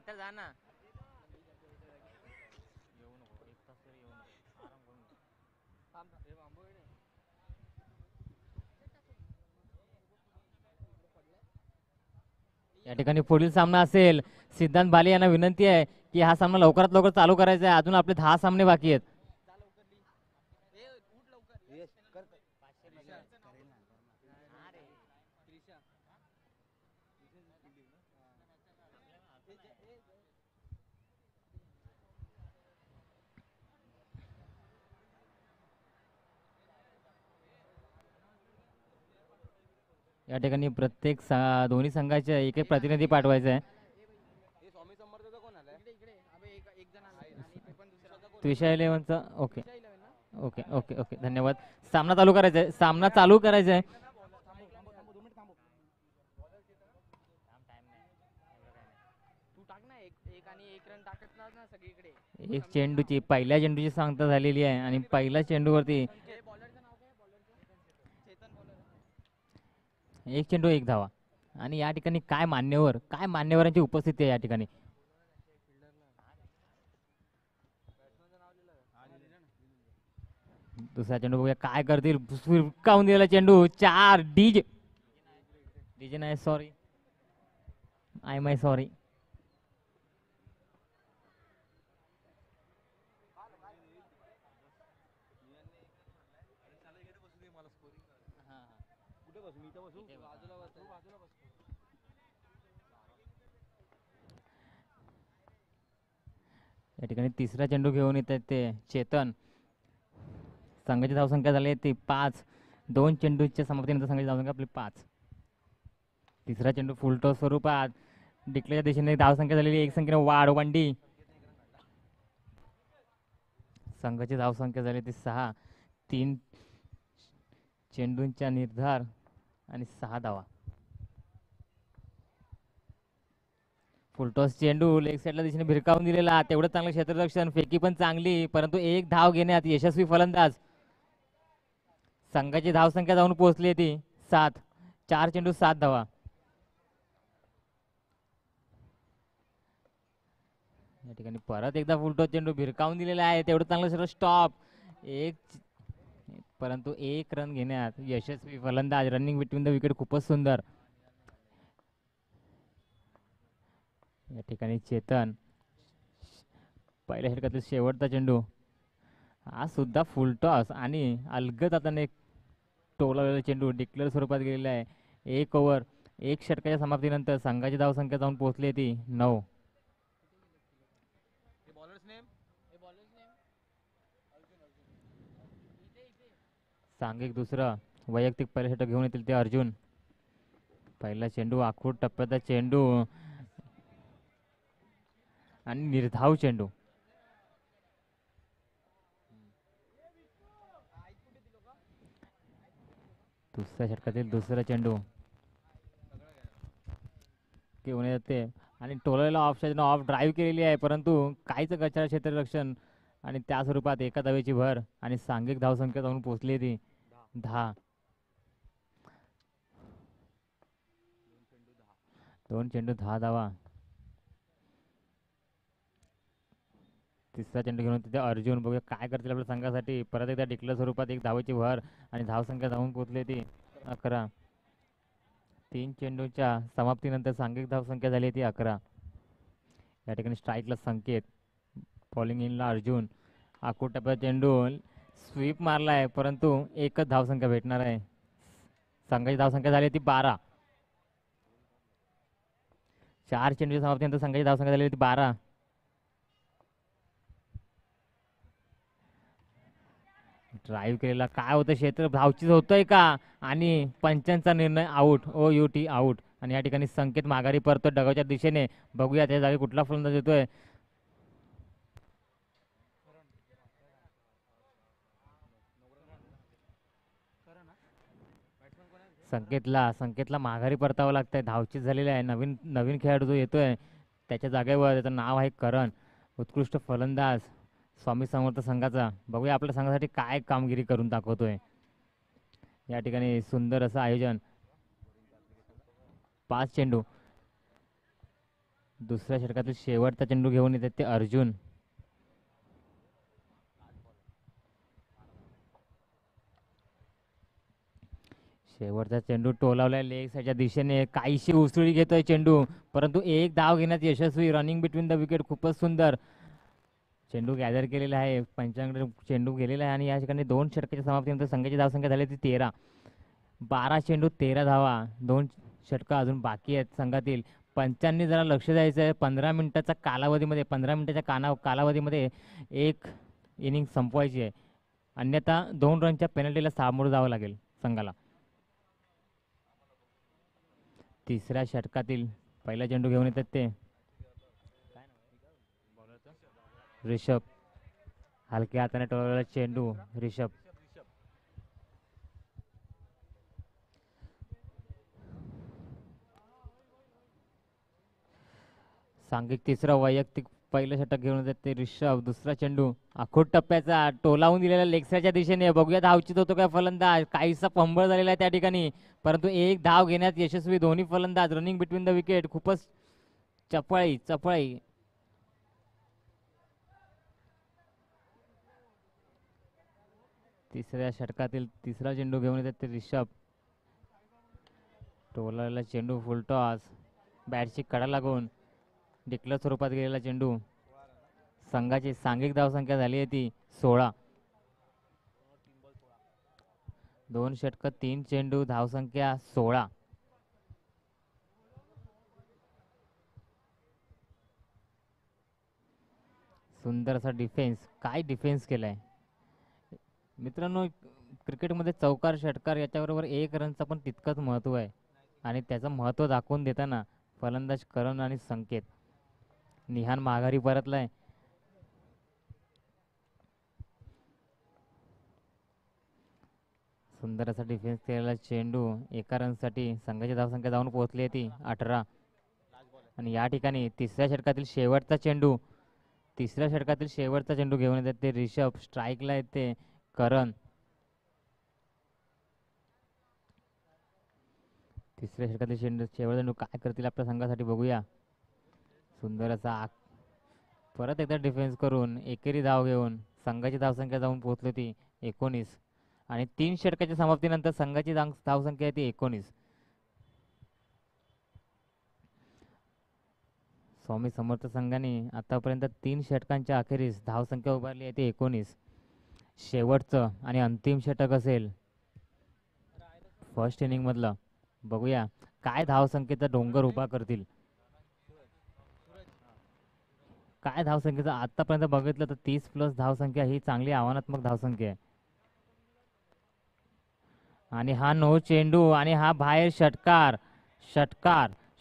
नंतर जा ना. येऊ नको, 1 तास तरी येऊ नको, आराम करून घे. या ठिकाणी पुढील सामना असेल. सिद्धांत बाले यांना विनंती आहे की हा सामना लवकरात लवकर चालू करायचा आहे. अजून आपले 10 सामने बाकी आहेत. या ठिकाणी प्रत्येक दोन्ही संघाचे एक एक प्रतिनिधी पाठवायचा आहे. त्रिशा 11चा ओके ओके ओके ओके धन्यवाद. सामना चालू करायचा आहे. सामना चालू करायचा आहे. एक चेंडूची पहिल्या चेंडूची सांगता झालेली आहे आणि पहिल्या चेंडूवरती एक चेंडू एक धावा. आणि या ठिकाणी काय मान्यवरांची उपस्थिती आहे या ठिकाणी. दुसरा चेंडू बघूया काय करतील. फिरकावून दिलेला चेंडू 4 डीजे डीजे नाही सॉरी आय माय सॉरी. या ठिकाणी तिसरा चेंडू घेऊन येत आहेत ते चेतन. संघाची धावसंख्या झाली आहे ती 5. 2 चेंडूच्या समाप्तीनंतर संघाची धावसंख्या आपली 5. तिसरा चेंडू फुलटॉस स्वरूपात डिक्लेच्या दिशेने धावसंख्या झालेली एक संख्येने वाढवंडी. संघाची धावसंख्या झाली ती 6. 3 चेंडूंचा निर्धार आणि 6 धावा. फुलटॉस चेंडू लेग साईडला दिशेने भिरकावून दिलेला. तेवढं चांगलं क्षेत्ररक्षण, फेकी पण चांगली, परंतु एक धाव घेण्यात यशस्वी फलंदाज. संघाची धावसंख्या जाऊन पोहोचली ती 7. 4 चेंडू 7 धावा. या ठिकाणी परत एकदा फुलटॉस चेंडू भिरकावून दिलेला आहे. तेवढं चांगलं स्टॉप परंतु 1 रन घेण्यात यशस्वी फलंदाज. रनिंग बिटवीन द विकेट खूपच सुंदर. या ठिकाणी चेतन पहिल्या षटकातील शेवटचा चेंडू हा सुद्धा फुलटॉस आणि अलगद हाताने टोलावलेला चेंडू डिक्लेअर स्वरूपात गेलेला आहे. 1 ओव्हर 1 षटकाच्या समाप्तीनंतर संघाची धावसंख्या जाऊन पोहोचली ती 9. सांघिक दुसरं वैयक्तिक पहिलं षटक घेऊन येतील ते अर्जुन. पहिला चेंडू आखूड टप्प्याचा चेंडू आणि निर्धाव चेंडू. दुसऱ्या षटकातील दुसरा चेंडू घेऊन येते आणि टोलाला ऑफ ड्राईव्ह केलेली आहे, परंतु काहीच गचाळ क्षेत्ररक्षण आणि त्या स्वरूपात एका धावेची भर आणि सांघिक धावसंख्या जाऊन पोहोचली ती 10. 2 चेंडू 10 धावा. तिसरा चेंडू घेऊन तिथे अर्जुन. बघूया काय करतील आपल्या संघासाठी. परत एकदा डिक्लेअर स्वरूपात एक धावेची भर आणि धावसंख्या जाऊन पोहोचली ती 11. 3 चेंडूच्या समाप्तीनंतर सांघिक धावसंख्या झाली ती 11. या ठिकाणी स्ट्राईकला संकेत. बॉलिंग इनला अर्जुन. आखूड टप्प्याचा चेंडू स्वीप मारलाय, परंतु एकच धावसंख्या भेटणार आहे. संघाची धावसंख्या झाली ती 12. 4 चेंडूच्या समाप्तीनंतर संघाची धावसंख्या झाली ती 12. ड्राईव्ह केलेला काय होतं क्षेत्र धावचीच होतंय का आणि पंचांचा निर्णय आऊट. OUT out. आणि या ठिकाणी संकेत माघारी परतो डगाच्या दिशेने. बघूया त्या जागी कुठला फलंदाज येतोय. संकेतला माघारी परतावं लागतंय. धावचीच झालेली आहे. नवीन खेळाडू जो येतोय त्याच्या जागेवर त्याचं नाव आहे करण. उत्कृष्ट फलंदाज स्वामी समर्थ संघाचा. बघूया आपल्या संघासाठी काय कामगिरी करून दाखवतोय. या ठिकाणी सुंदर असं आयोजन. 5 चेंडू दुसऱ्या षटकातील शेवटचा चेंडू घेऊन येतात ते अर्जुन. शेवटचा चेंडू टोलावलाय लेग साईडच्या दिशेने, काहीशी उसळी घेतोय चेंडू, परंतु एक धाव घेण्यात यशस्वी. रनिंग बिटवीन द विकेट, खूपच सुंदर चेंडू गॅदर केलेला आहे. पंचांकडे चेंडू गेलेला आहे आणि या ठिकाणी 2 षटकाच्या समाप्तीनंतर संघाची धावसंख्या झाली ती 13. 12 चेंडू 13 धावा, 2 षटकं अजून बाकी आहेत संघातील. पंचांनी जरा लक्ष द्यायचं आहे. 15 मिनिटाच्या कालावधीमध्ये, 15 मिनिटाच्या कालावधीमध्ये एक इनिंग संपवायची आहे, अन्यथा 2 रनच्या पेनल्टीला सामोरं जावं लागेल संघाला. तिसऱ्या षटकातील पहिला चेंडू घेऊन येतात ते ऋषभ. हलक्या हाताने टोलवलेला चेंडू ऋषभ. सांघिक तिसरा वैयक्तिक पहिलं षटक घेऊन येतात ते ऋषभ. दुसरा चेंडू आखूड टप्प्याचा टोलावून दिलेला लेगसाच्या दिशेने. बघूया धावचित होतो काय फलंदाज. काहीसा पंबळ झालेला आहे त्या ठिकाणी, परंतु एक धाव घेण्यात यशस्वी दोन्ही फलंदाज. रनिंग बिटवीन द विकेट, खूपच चपळाई चपळाई. तिसऱ्या षटकातील तिसरा चेंडू घेऊन येतात ते ऋषभ. टोलावलेला चेंडू फुलटॉस, बॅटची कडा लागून डिक्लेअर स्वरूपात गेलेला चेंडू. संघाची सांघिक धावसंख्या झाली आहे ती 16. 2 षटक 3 चेंडू, धावसंख्या 16. सुंदर असा डिफेन्स, काय डिफेन्स केलाय मित्रांनो. क्रिकेटमध्ये चौकार षटकार याच्याबरोबर 1 रनचा पण तितकंच महत्त्व आहे आणि त्याचं महत्त्व दाखवून देताना फलंदाज करण आणि संकेत. निहान माघारी परतलाय. सुंदर असा डिफेन्स केलेला चेंडू. 1 रनसाठी संघाची धावसंख्या जाऊन पोहोचली आहे ती 18. आणि या ठिकाणी तिसऱ्या षटकातील शेवटचा चेंडू, तिसऱ्या षटकातील शेवटचा चेंडू घेऊन येतात ते ऋषभ. स्ट्राईकला येते करण. तिसऱ्या षटकातील शेवटचा चेंडू काय करतील आपल्या संघासाठी बघूया. सुंदर असा परत एकदा डिफेन्स करून एकेरी धाव घेऊन संघाची धावसंख्या जाऊन पोहोचली ती 19. आणि 3 षटकाच्या समाप्तीनंतर संघाची धावसंख्या आहे ती 19. स्वामी समर्थ संघाने आतापर्यंत 3 षटकांच्या अखेरीस धावसंख्या उभारली आहे ती 19. शेवटचं आणि अंतिम षटक असेल फर्स्ट इनिंग मधलं. बघूया काय धावसंख्येचा डोंगर उभा करतील. काय धावसंख्येचं आतापर्यंत बघितलं तर 30+ धावसंख्या ही चांगली आव्हानात्मक धावसंख्या आहे. आणि हा नो चेंडू आणि हा बाहेर षटकार.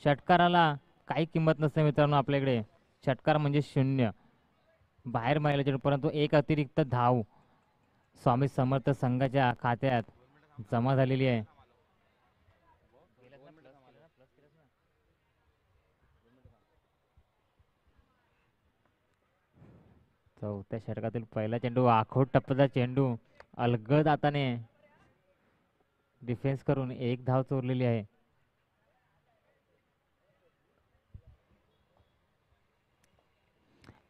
षटकाराला काही किंमत नसते मित्रांनो आपल्याकडे. षटकार म्हणजे 0. बाहेर मारला चेंडू, परंतु एक अतिरिक्त धाव स्वामी समर्थ संघाच्या खात्यात जमा झालेली आहे. चौथ्या षटकातील पहिला चेंडू आखोड टप्प्याचा चेंडू. अलगद हाताने डिफेन्स करून 1 धाव चोरलेली आहे.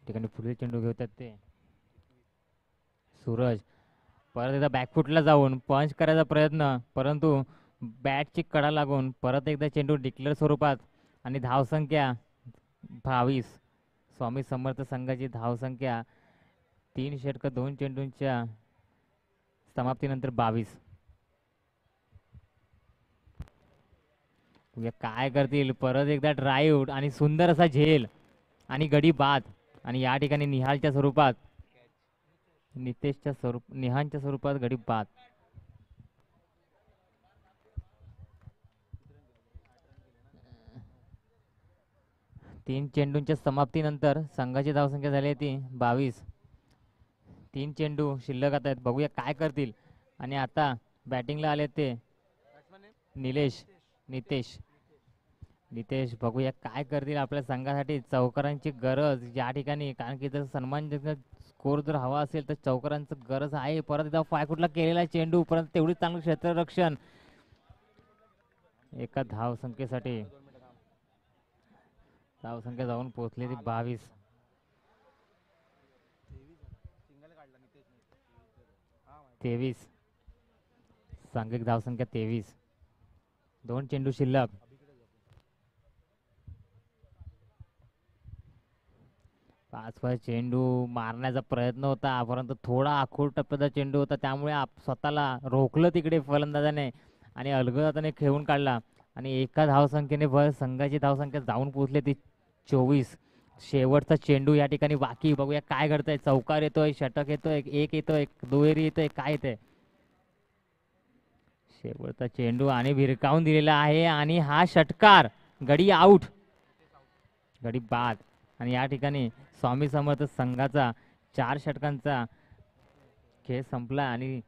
ठिकाणी पुढील चेंडू घेतात ते सूरज. परत एकदा बॅकफुटला जाऊन पंच करायचा प्रयत्न, परंतु बॅटची कडा लागून परत एकदा चेंडू डिक्लेअर स्वरूपात. आणि धावसंख्या 22. स्वामी समर्थ संघाची धावसंख्या 3 षटक 2 चेंडूंच्या समाप्तीनंतर 22. काय करतील. परत एकदा ड्राईव्ह आणि सुंदर असा झेल आणि गडी बाद. आणि या ठिकाणी निहालच्या स्वरूपात निहानच्या स्वरूपात गडी बाद. तीन चेंडूंच्या समाप्तीनंतर संघाची धावसंख्या झाली आहे ती 22. 3 चेंडू शिल्लक आता आहेत. बघूया काय करतील. आणि आता बॅटिंगला आले ते नितेश. बघूया काय करतील आपल्या संघासाठी. चौकारांची गरज या ठिकाणी, कारण की जर सन्मान स्कोर जर हवा असेल तर चौकारांचं गरज आहे. परत एकदा फायकुटला केलेला चेंडू, परत तेवढी चांगलं क्षेत्ररक्षण. एका धाव संख्येसाठी धावसंख्या जाऊन पोहोचली ती 22. तेवीस. सांघिक धावसंख्या 23. दोन चेंडू शिल्लक. पाच पाच चेंडू मारण्याचा प्रयत्न होता, परंतु थोडा आखूड टप्प्याचा चेंडू होता, त्यामुळे स्वतःला रोखलं तिकडे फलंदाजाने आणि अलगद हाताने खेळून काढला. आणि एका धावसंख्येने संघाची धावसंख्या जाऊन पोहोचली ती 24. शेवटचा चेंडू या ठिकाणी बाकी. बघूया काय घडतंय. चौकार येतोय, षटक येतोय, एक येतोय, दुहेरी येतोय, काय येतंय. शेवटचा चेंडू आणि भिरकावून दिलेला आहे आणि हा षटकार. गडी आऊट, गडी बाद. आणि या ठिकाणी स्वामी समर्थ संघाचा 4 षटकांचा खेळ संपला आणि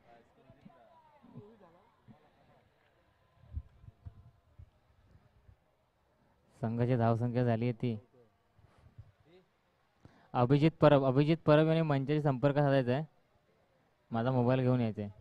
संघाची धावसंख्या झाली आहे ती. अभिजित परब यांनी मंचाशी संपर्क साधायचा आहे. माझा मोबाईल घेऊन यायचा आहे.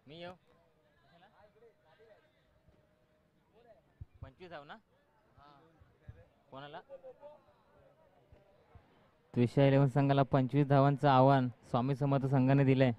मी येऊ 25 ना कोणाला. त्रिशा 11 संघाला 25 धावांचं आव्हान स्वामी समर्थ संघाने दिलंय.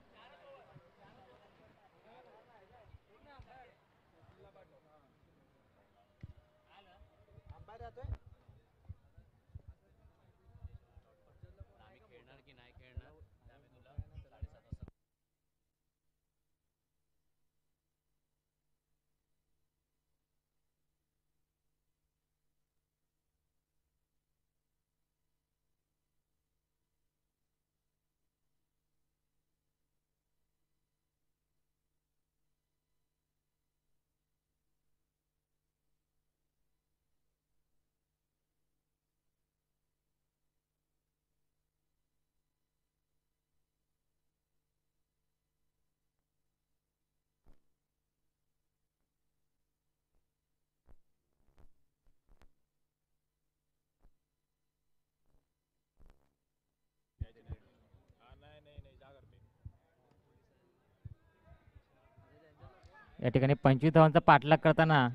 या ठिकाणी 25 धावांचा पाठलाग करताना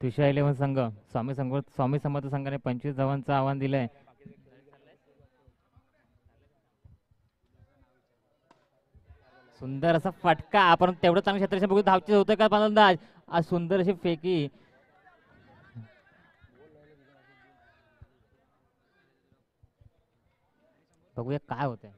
त्रिशा 11 संघ स्वामी समर्थ संघाने 25 धावांचं आव्हान दिलंय. सुंदर असा फटका, आपण तेवढं चांगलं क्षेत्रक्षण बघू. धावचे होतं का फलंदाज. आज सुंदर अशी फेकी. बघूया काय होतंय.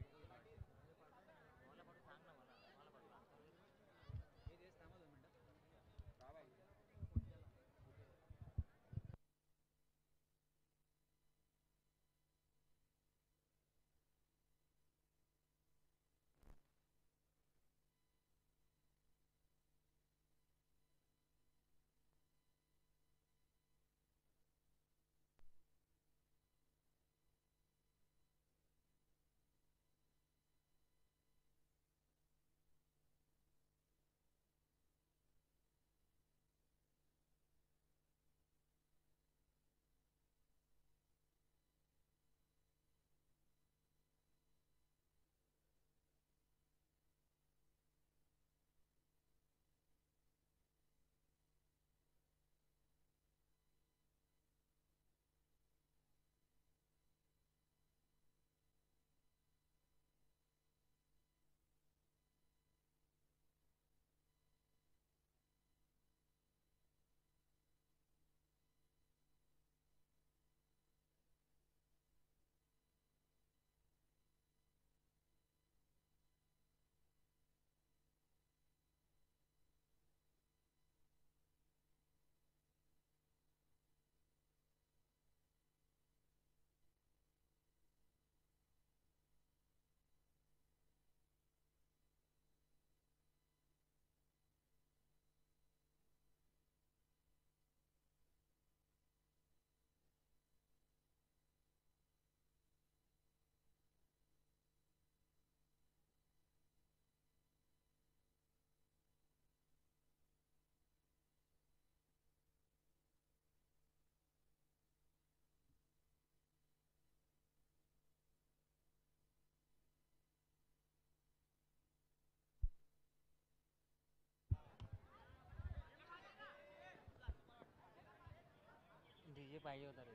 पाहिजे होता रे.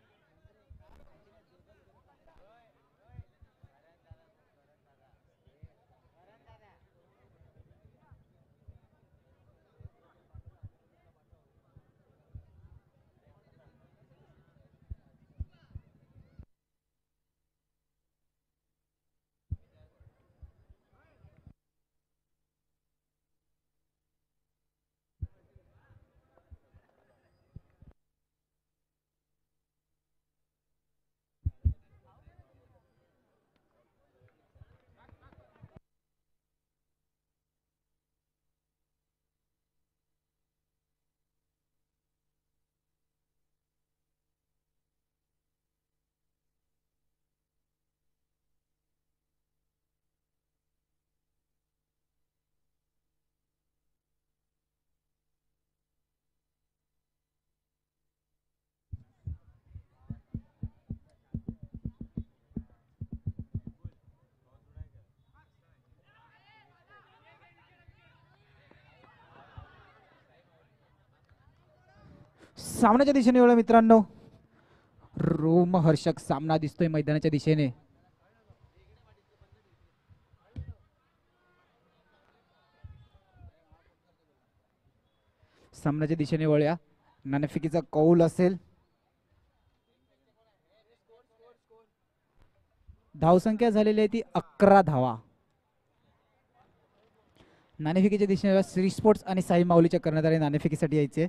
सामन्याच्या दिशेने वळा मित्रांनो. रोमहर्षक सामना दिसतोय मैदानाच्या दिशेने. सामन्याच्या दिशेने वळूया. नाणेफेकीचा कौल असेल. धावसंख्या झालेली आहे ती 11 धावा. नाणेफेकीच्या दिशेने श्री स्पोर्ट्स आणि साई माऊलीच्या कर्णधार नाणेफेकीसाठी यायचे.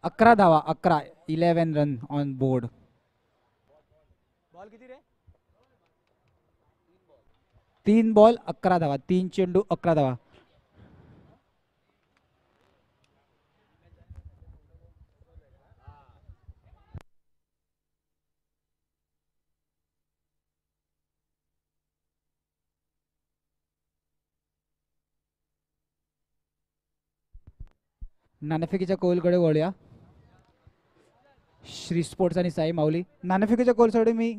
11 धावा. 11 रन ऑन बोर्ड. बॉल किती रे? 3 बॉल 11 धावा. 3 चेंडू 11 धावा. नाणेफेकीच्या कौलकडे वळूया. श्री स्पोर्ट्स आणि साई माऊली. नाणेफेकीच्या कौलसाठी मी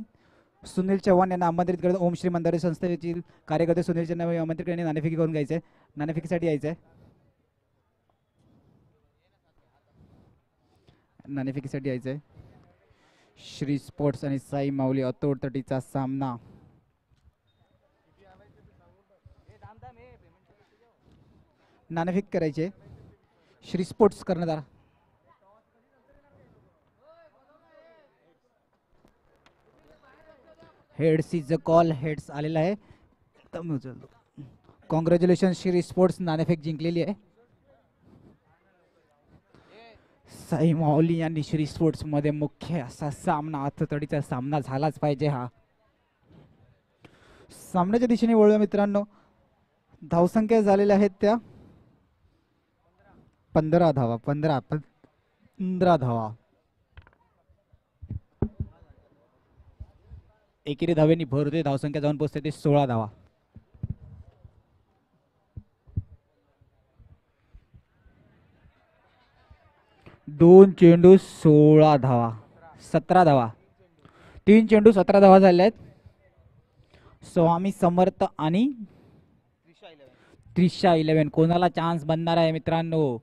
सुनील चव्हाण यांना आमंत्रित करतो. ओम श्री मंदारी संस्थेचे कार्यकर्ते सुनील चव्हाण आमंत्रित करणे नाणेफेकी करून घ्यायचे. नाणेफेकीसाठी यायचंय. नाणेफेकीसाठी यायचंय. श्री स्पोर्ट्स आणि साई माऊली अतोडतटीचा सामना. नाणेफेक करायचे. श्री स्पोर्ट्स कर्णधार. Heads is a call. Heads आलेला आहे. Congratulation Shri sports. नाणेफेक जिंकलेली आहे. साई माऊली आणि श्री स्पोर्ट्स मध्ये मुख्य असा सामना, अततडीचा सामना झालाच पाहिजे हा. सामन्याच्या दिशेने वळूया मित्रांनो. धावसंख्या झालेल्या आहेत त्या 15 धावा. 15 धावा. एकेरी धावेनी भर होते. धावसंख्या जाऊन पोहोचते ते 16 धावा. दोन चेंडू 16 धावा. 17 धावा. 3 चेंडू 17 धावा झाल्या आहेत. स्वामी समर्थ आणि त्रिशा 11. कोणाला चान्स बनणार आहे मित्रांनो?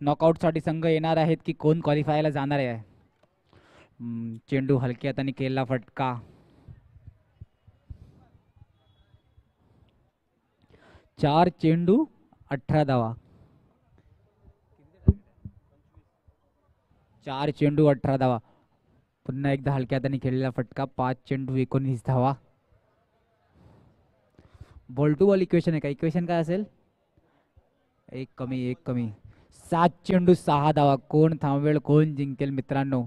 नॉकआउट साठी संघ येणार आहेत की कोण क्वालिफायला जाणार आहे? चेंडू हलक्या हाताने केला फटका. 4 चेंडू 18 धावा. 4 चेंडू 18 धावा. पुन्हा एकदा हलक्या हाताने खेळलेला फटका. 5 चेंडू 19 धावा. बॉल टू बॉल इक्वेशन आहे का? इक्वेशन काय असेल? एक कमी. 7 चेंडू 6 धावा. कोण थांबवेल, कोण जिंकेल मित्रांनो?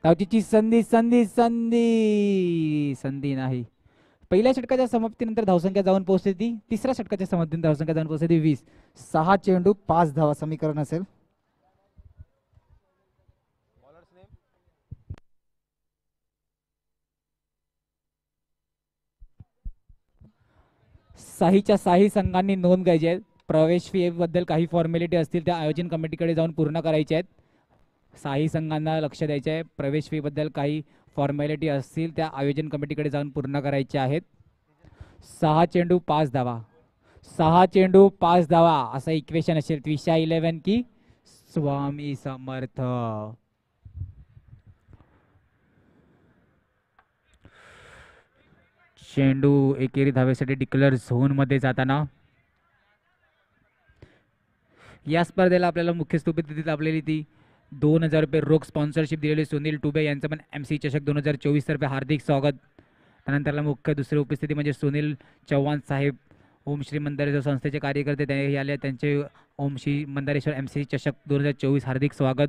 धावचीची संधी नाही. पहिल्या षटकाच्या समाप्तीनंतर धावसंख्या जाऊन पोहोचते ती. तिसऱ्या षटकाच्या समाप्तीनंतर धावसंख्या जाऊन पोहोचते ती 20. 6 चेंडू 5 धावा समीकरण असेल. साहीच्या साही संघांनी नोंद घ्यायची आहे. प्रवेश फी बद्दल काही फॉर्मॅलिटी असतील त्या आयोजन कमिटीकडे जाऊन पूर्ण करायच्या आहेत. साही संघांना लक्ष द्यायचे आहे. प्रवेश फी बद्दल काही फॉर्मॅलिटी असतील त्या आयोजन कमिटीकडे जाऊन पूर्ण करायच्या आहेत. 6 चेंडू 5 धावा. 6 चेंडू 5 धावा असं इक्वेशन असेल. त्रिशा 11 की स्वामी समर्थ. चेंडू एकेरी धावेसाठी डिक्लेअर झोनमध्ये जाताना या स्पर्धेला आपल्याला मुख्य उपस्थितीत लाभलेली ती 2000 रुपये रोख स्पॉन्सरशिप दिलेली सुनील टुबे यांचं पण MC चषक 2024 तर्फे हार्दिक स्वागत. त्यानंतरला मुख्य दुसरी उपस्थिती म्हणजे सुनील चव्हाण साहेब ओम श्री मंदारेश्वर संस्थेचे कार्यकर्ते ते आले. त्यांचे ओम श्री मंदारेश्वर MC चषक 2024 हार्दिक स्वागत.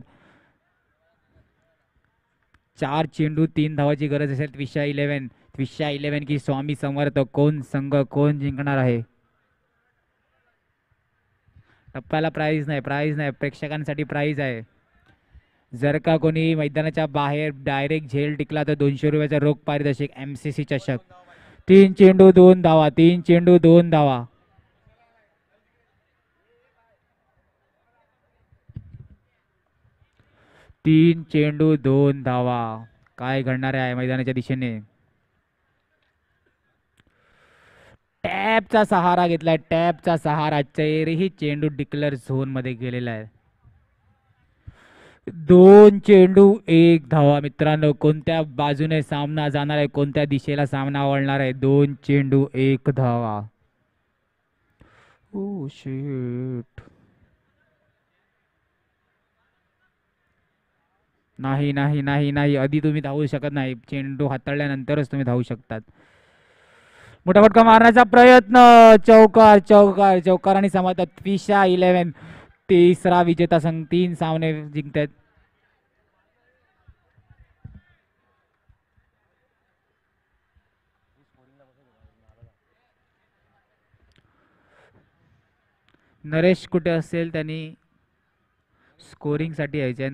4 चेंडू 3 धावाची गरज असेल त्विशा 11 की स्वामी समर्थ, कोण संघ कोण जिंकणार आहे? टप्प्याला प्राइज नाही प्रेक्षकांसाठी प्राइज आहे. जर का कोणी मैदानाच्या बाहेर डायरेक्ट झेल टिकला तर 200 रुपयाचा रोख पारितोषिक. MCC चषक 3 चेंडू 2 धावा 3 चेंडू 2 धावा. तीन चेंडू 2 धावा. काय घडणार आहे मैदानाच्या दिशेने? टॅपचा सहारा घेतलाय, टॅपचा सहारा. चेरीही चेंडू डिक्लेअर झोन मध्ये गेलेला आहे. 2 चेंडू 1 धावा. मित्रांनो, कोणत्या बाजूने सामना जाणार आहे, कोणत्या दिशेला सामना वळणार आहे? 2 चेंडू 1 धावा. Oh shit. नाही नाही नाही नाही, आधी तुम्ही धावू शकत नाही. चेंडू हाताळल्यानंतरच तुम्ही धावू शकतात. मोठा फटका मारण्याचा प्रयत्न. चौकार चौकार चौकार आणि समाधान. त्विशा 11 तिसरा विजेता संघ. 3 सामने जिंकतात. नरेश कुठे असेल त्यांनी स्कोरिंग साठी यायचे.